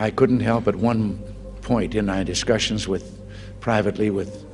I couldn't help at one point in my discussions privately with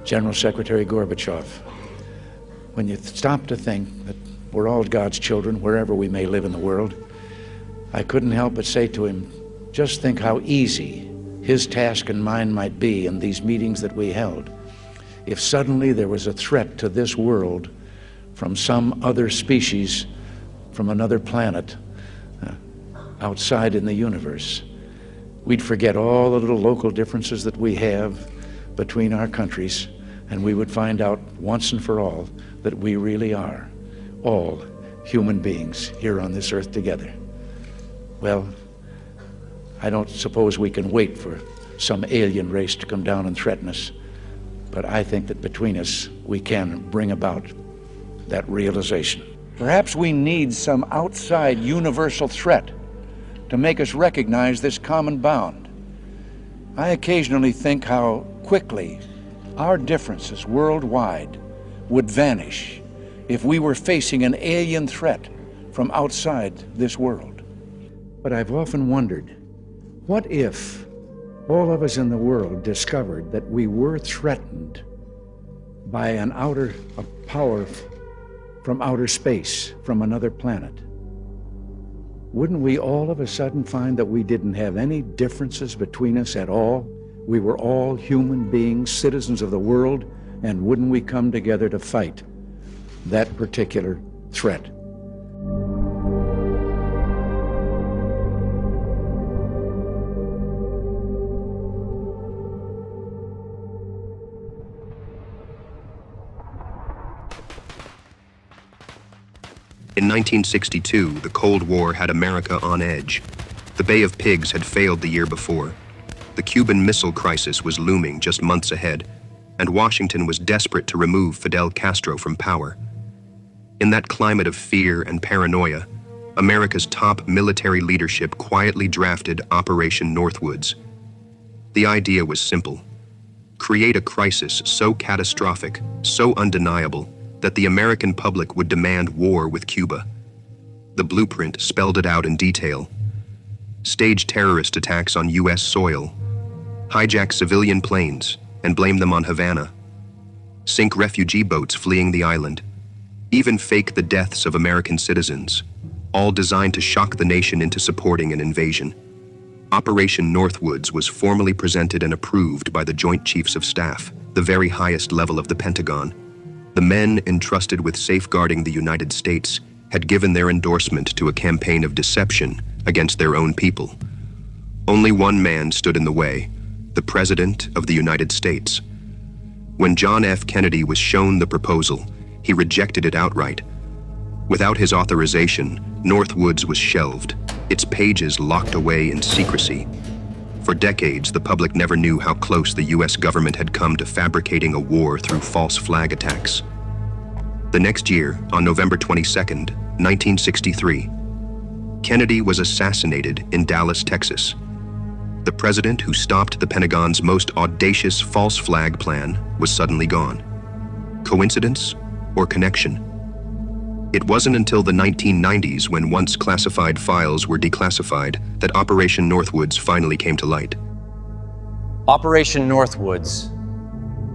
General Secretary Gorbachev, when you stop to think that we're all God's children wherever we may live in the world, I couldn't help but say to him, just think how easy his task and mine might be in these meetings that we held if suddenly there was a threat to this world from some other species, from another planet, outside in the universe. We'd forget all the little local differences that we have between our countries, and we would find out once and for all that we really are all human beings here on this earth together. Well, I don't suppose we can wait for some alien race to come down and threaten us, but I think that between us we can bring about that realization. Perhaps we need some outside universal threat to make us recognize this common bound. I occasionally think how quickly our differences worldwide would vanish if we were facing an alien threat from outside this world. But I've often wondered, what if all of us in the world discovered that we were threatened by a power from outer space, from another planet? Wouldn't we all of a sudden find that we didn't have any differences between us at all? We were all human beings, citizens of the world, and wouldn't we come together to fight that particular threat? In 1962, the Cold War had America on edge. The Bay of Pigs had failed the year before. The Cuban Missile Crisis was looming just months ahead, and Washington was desperate to remove Fidel Castro from power. In that climate of fear and paranoia, America's top military leadership quietly drafted Operation Northwoods. The idea was simple: create a crisis so catastrophic, so undeniable, that the American public would demand war with Cuba. The blueprint spelled it out in detail. Stage terrorist attacks on U.S. soil, hijack civilian planes and blame them on Havana, sink refugee boats fleeing the island, even fake the deaths of American citizens, all designed to shock the nation into supporting an invasion. Operation Northwoods was formally presented and approved by the Joint Chiefs of Staff, the very highest level of the Pentagon. The men entrusted with safeguarding the United States had given their endorsement to a campaign of deception against their own people. Only one man stood in the way: the President of the United States. When John F. Kennedy was shown the proposal, he rejected it outright. Without his authorization, Northwoods was shelved, its pages locked away in secrecy. For decades, the public never knew how close the U.S. government had come to fabricating a war through false flag attacks. The next year, on November 22nd, 1963, Kennedy was assassinated in Dallas, Texas. The president who stopped the Pentagon's most audacious false flag plan was suddenly gone. Coincidence or connection? It wasn't until the 1990s, when once classified files were declassified, that Operation Northwoods finally came to light. Operation Northwoods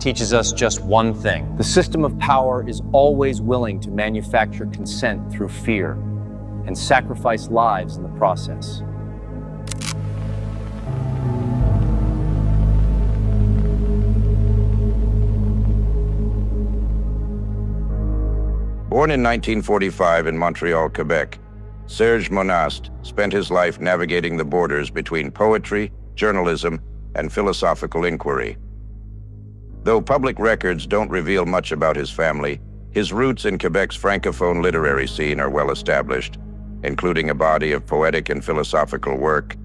teaches us just one thing. The system of power is always willing to manufacture consent through fear and sacrifice lives in the process. Born in 1945 in Montreal, Quebec, Serge Monast spent his life navigating the borders between poetry, journalism, and philosophical inquiry. Though public records don't reveal much about his family, his roots in Quebec's francophone literary scene are well established, including a body of poetic and philosophical work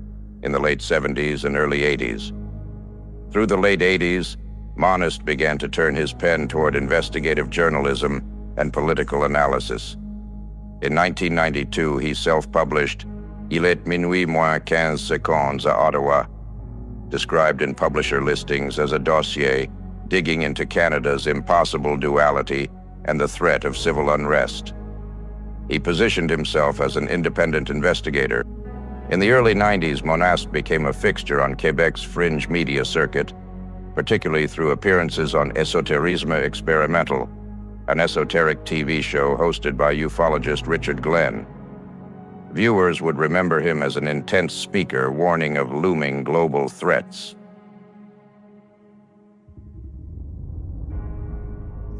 in the late 70s and early 80s. Through the late 80s, Monast began to turn his pen toward investigative journalism and political analysis. In 1992, he self-published Il est minuit moins 15 secondes à Ottawa, described in publisher listings as a dossier digging into Canada's impossible duality and the threat of civil unrest. He positioned himself as an independent investigator, In the early 90s, Monast became a fixture on Quebec's fringe media circuit, particularly through appearances on Esoterisme Experimental, an esoteric TV show hosted by ufologist Richard Glenn. Viewers would remember him as an intense speaker warning of looming global threats.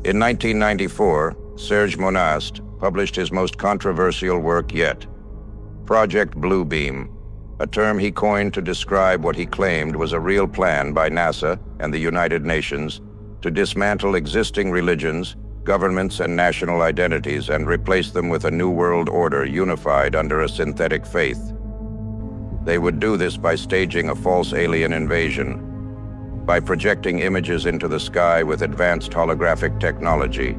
In 1994, Serge Monast published his most controversial work yet, Project Bluebeam, a term he coined to describe what he claimed was a real plan by NASA and the United Nations to dismantle existing religions, governments, and national identities and replace them with a new world order unified under a synthetic faith. They would do this by staging a false alien invasion, by projecting images into the sky with advanced holographic technology.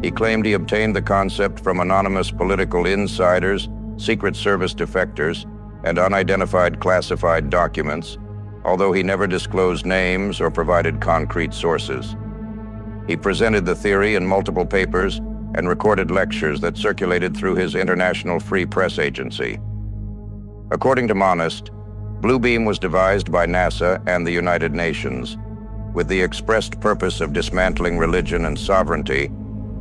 He claimed he obtained the concept from anonymous political insiders, Secret Service defectors, and unidentified classified documents, although he never disclosed names or provided concrete sources. He presented the theory in multiple papers and recorded lectures that circulated through his International Free Press Agency. According to Monast, Bluebeam was devised by NASA and the United Nations with the expressed purpose of dismantling religion and sovereignty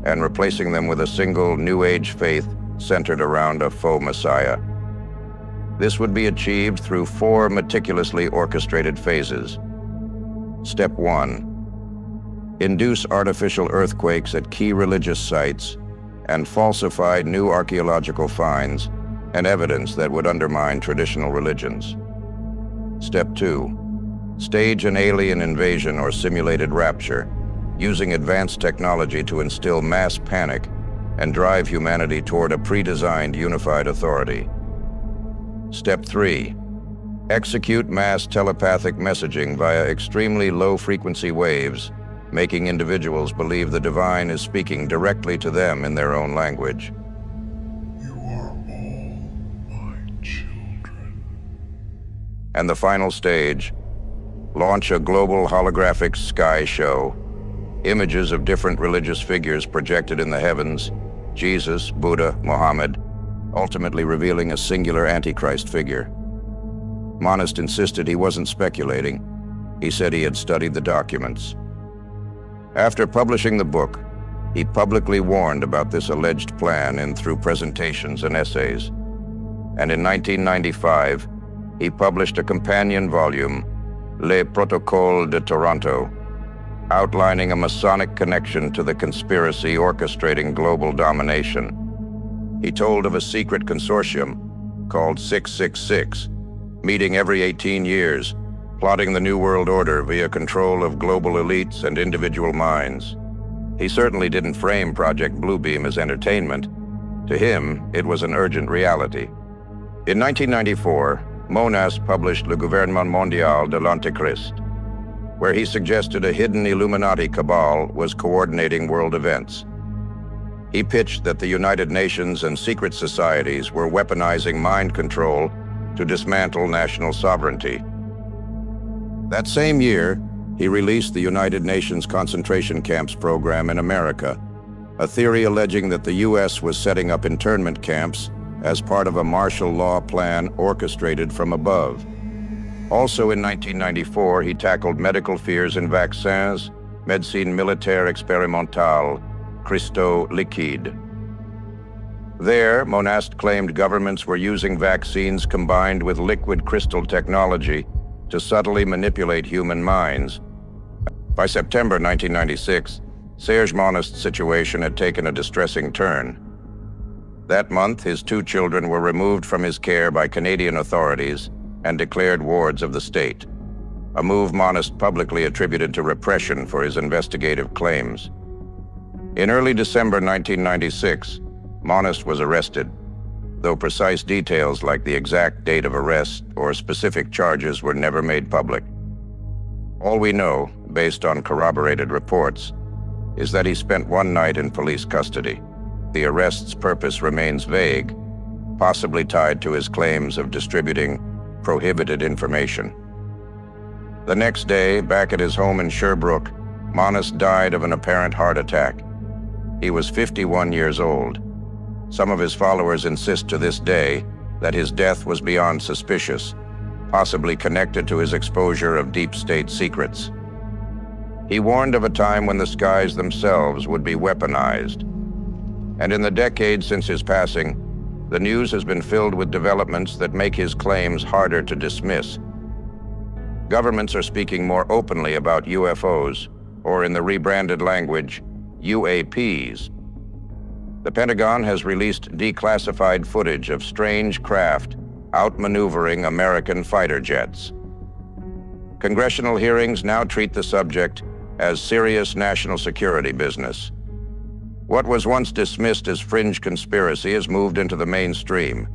and replacing them with a single New Age faith centered around a faux messiah. This would be achieved through 4 meticulously orchestrated phases. Step 1. Induce artificial earthquakes at key religious sites and falsify new archaeological finds and evidence that would undermine traditional religions. Step 2. Stage an alien invasion or simulated rapture, using advanced technology to instill mass panic and drive humanity toward a pre-designed unified authority. Step 3. Execute mass telepathic messaging via extremely low-frequency waves, making individuals believe the divine is speaking directly to them in their own language. You are all my children. And the final stage, launch a global holographic sky show, images of different religious figures projected in the heavens, Jesus, Buddha, Muhammad, ultimately revealing a singular Antichrist figure. Monast insisted he wasn't speculating. He said he had studied the documents. After publishing the book, he publicly warned about this alleged plan through presentations and essays. And in 1995, he published a companion volume, Les Protocoles de Toronto, outlining a Masonic connection to the conspiracy orchestrating global domination. He told of a secret consortium called 666, meeting every 18 years, plotting the New World Order via control of global elites and individual minds. He certainly didn't frame Project Bluebeam as entertainment. To him, it was an urgent reality. In 1994, Monast published Le Gouvernement Mondial de l'Antéchrist, where he suggested a hidden Illuminati cabal was coordinating world events. He pitched that the United Nations and secret societies were weaponizing mind control to dismantle national sovereignty. That same year, he released the United Nations concentration camps program in America, a theory alleging that the U.S. was setting up internment camps as part of a martial law plan orchestrated from above. Also in 1994, he tackled medical fears in vaccins, médecine militaire expérimentale, Cristaux liquide. There, Monast claimed governments were using vaccines combined with liquid crystal technology to subtly manipulate human minds. By September 1996, Serge Monast's situation had taken a distressing turn. That month, his 2 children were removed from his care by Canadian authorities and declared wards of the state, a move Monast publicly attributed to repression for his investigative claims. In early December 1996, Monast was arrested, though precise details like the exact date of arrest or specific charges were never made public. All we know, based on corroborated reports, is that he spent 1 night in police custody. The arrest's purpose remains vague, possibly tied to his claims of distributing prohibited information. The next day, back at his home in Sherbrooke, Monast died of an apparent heart attack. He was 51 years old. Some of his followers insist to this day that his death was beyond suspicious, possibly connected to his exposure of deep state secrets. He warned of a time when the skies themselves would be weaponized. And in the decades since his passing, the news has been filled with developments that make his claims harder to dismiss. Governments are speaking more openly about UFOs, or in the rebranded language, UAPs. The Pentagon has released declassified footage of strange craft outmaneuvering American fighter jets. Congressional hearings now treat the subject as serious national security business. What was once dismissed as fringe conspiracy has moved into the mainstream.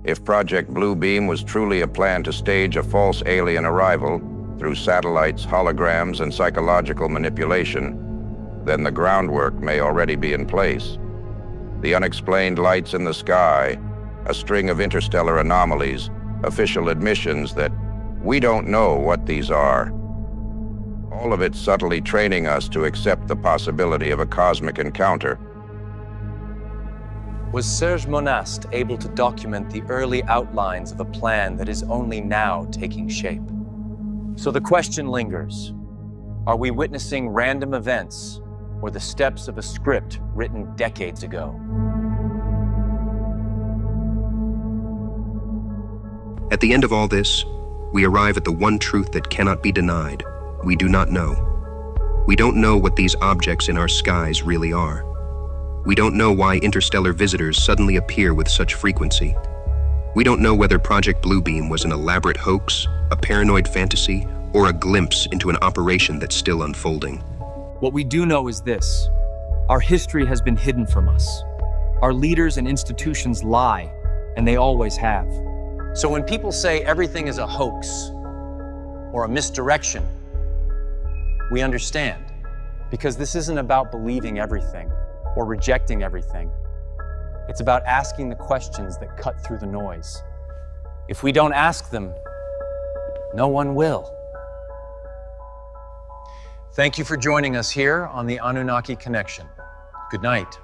If Project Bluebeam was truly a plan to stage a false alien arrival through satellites, holograms, and psychological manipulation, then the groundwork may already be in place. The unexplained lights in the sky, a string of interstellar anomalies, official admissions that we don't know what these are. All of it subtly training us to accept the possibility of a cosmic encounter. Was Serge Monast able to document the early outlines of a plan that is only now taking shape? So the question lingers, are we witnessing random events or the steps of a script written decades ago? At the end of all this, we arrive at the one truth that cannot be denied. We do not know. We don't know what these objects in our skies really are. We don't know why interstellar visitors suddenly appear with such frequency. We don't know whether Project Bluebeam was an elaborate hoax, a paranoid fantasy, or a glimpse into an operation that's still unfolding. What we do know is this: our history has been hidden from us. Our leaders and institutions lie, and they always have. So when people say everything is a hoax or a misdirection, we understand, because this isn't about believing everything or rejecting everything. It's about asking the questions that cut through the noise. If we don't ask them, no one will. Thank you for joining us here on the Anunnaki Connection. Good night.